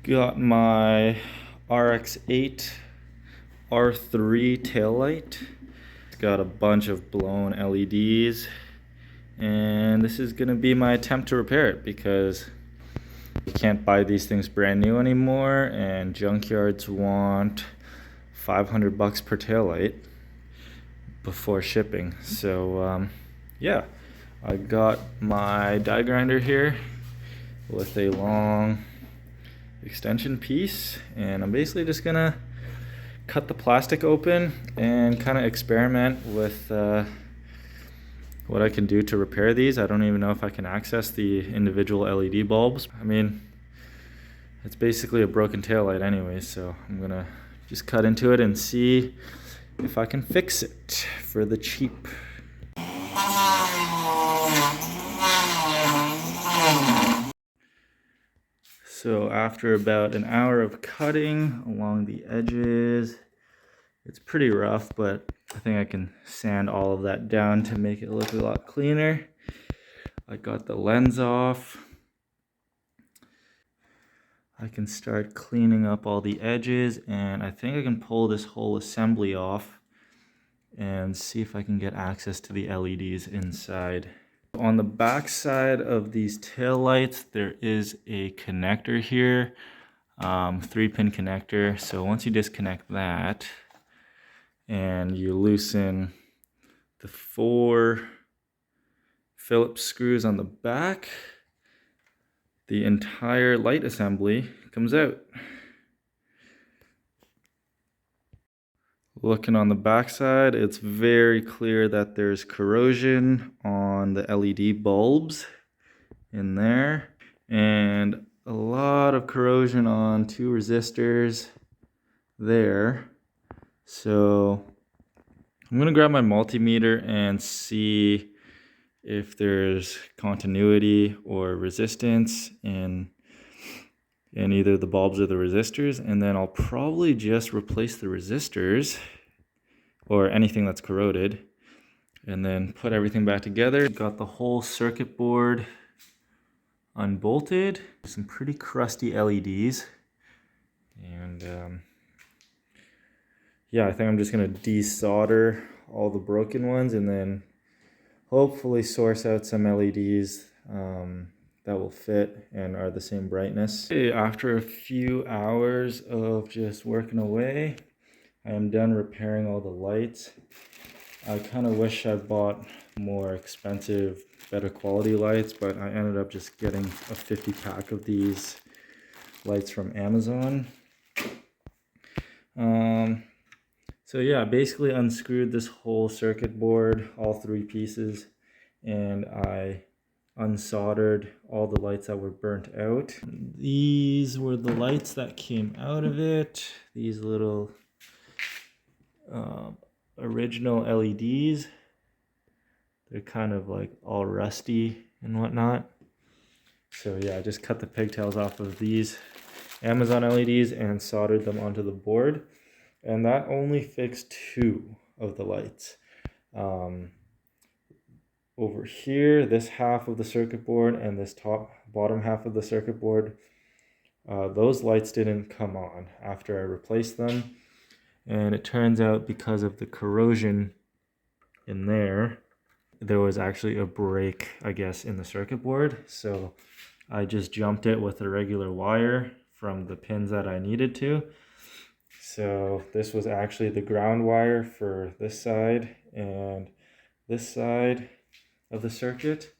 Got my RX-8 R3 taillight. It's got a bunch of blown LEDs, and this is gonna be my attempt to repair it because you can't buy these things brand new anymore, and junkyards want 500 bucks per taillight before shipping. So yeah, I got my die grinder here with a long extension piece, and I'm basically just gonna cut the plastic open and kind of experiment with what I can do to repair these. I don't even know if I can access the individual LED bulbs. I mean, it's basically a broken taillight anyway, so I'm gonna just cut into it and see if I can fix it for the cheap. So after about an hour of cutting along the edges, it's pretty rough, but I think I can sand all of that down to make it look a lot cleaner. I got the lens off. I can start cleaning up all the edges, and I think I can pull this whole assembly off and see if I can get access to the LEDs inside. On the back side of these tail lights, there is a connector here, 3-pin connector. So once you disconnect that and you loosen the 4 Phillips screws on the back, the entire light assembly comes out. Looking on the back side, it's very clear that there's corrosion on the LED bulbs in there, and a lot of corrosion on 2 resistors there. So I'm gonna grab my multimeter and see if there's continuity or resistance in either the bulbs or the resistors, and then I'll probably just replace the resistors or anything that's corroded and then put everything back together. Got the whole circuit board unbolted, some pretty crusty LEDs, and yeah, I think I'm just gonna desolder all the broken ones and then hopefully source out some LEDs that will fit and are the same brightness. After a few hours of just working away, I am done repairing all the lights. I kind of wish I bought more expensive, better quality lights, but I ended up just getting a 50 pack of these lights from Amazon. So yeah, basically unscrewed this whole circuit board, all 3 pieces, and I unsoldered all the lights that were burnt out. These were the lights that came out of it. These little original LEDs. They're kind of like all rusty and whatnot. So yeah, I just cut the pigtails off of these Amazon LEDs and soldered them onto the board. And that only fixed 2 of the lights. Over here, this half of the circuit board and this bottom half of the circuit board, those lights didn't come on after I replaced them. And it turns out because of the corrosion in there was actually a break, I guess, in the circuit board. So I just jumped it with a regular wire from the pins that I needed to. So this was actually the ground wire for this side and this side of the circuit.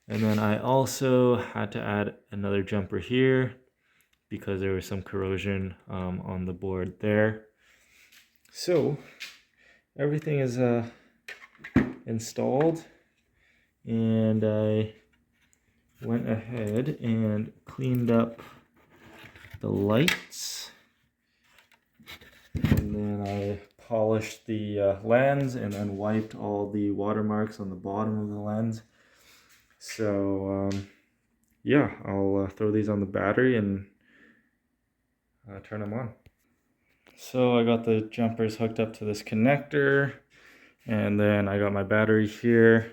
And then I also had to add another jumper here because there was some corrosion on the board there. So everything is installed, and I went ahead and cleaned up the lights, and then I polished the lens and then wiped all the watermarks on the bottom of the lens. So yeah, I'll throw these on the battery and turn them on. So I got the jumpers hooked up to this connector, and then I got my battery here.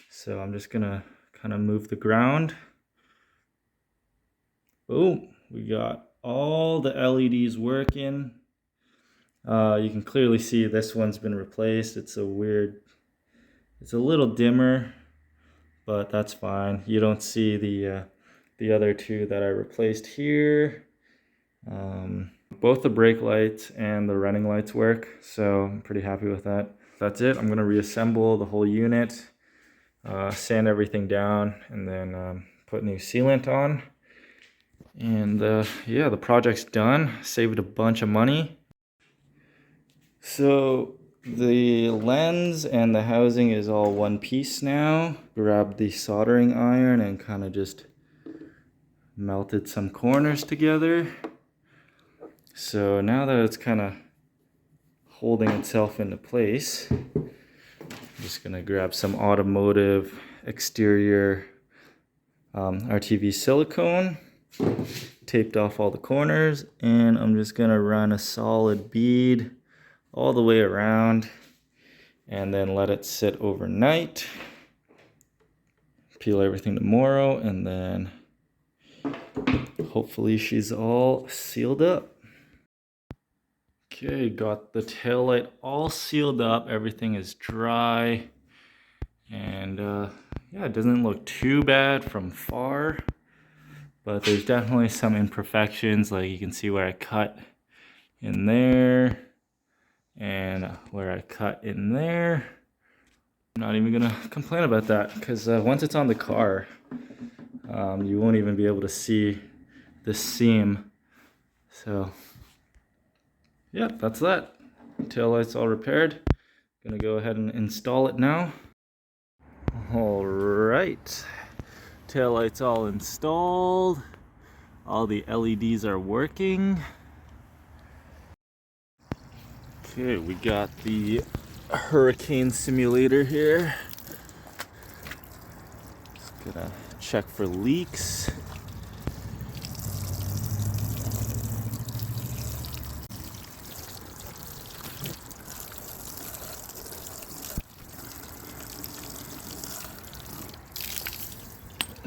So I'm just gonna kind of move the ground. Boom, we got all the LEDs working. You can clearly see this one's been replaced. It's a little dimmer, but that's fine. You don't see the other two that I replaced here. Both the brake lights and the running lights work, so I'm pretty happy with that. That's it. I'm gonna reassemble the whole unit, sand everything down, and then put new sealant on. And yeah, the project's done. Saved a bunch of money. So the lens and the housing is all one piece now. Grabbed the soldering iron and kind of just melted some corners together. So now that it's kind of holding itself into place, I'm just gonna grab some automotive exterior RTV silicone, taped off all the corners, and I'm just gonna run a solid bead all the way around and then let it sit overnight. Peel everything tomorrow, and then hopefully she's all sealed up. Okay, got the taillight all sealed up. Everything is dry. And yeah, it doesn't look too bad from far. But there's definitely some imperfections. Like you can see where I cut in there. And where I cut in there. I'm not even gonna complain about that. Because once it's on the car, you won't even be able to see the seam. So yeah, that's that. Taillight's all repaired. Gonna go ahead and install it now. All right, taillight's all installed. All the LEDs are working. Okay, we got the hurricane simulator here. Just gonna check for leaks.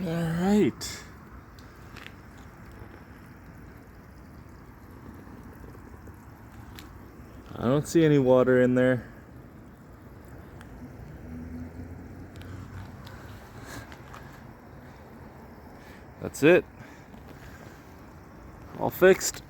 All right. I don't see any water in there. That's it. All fixed.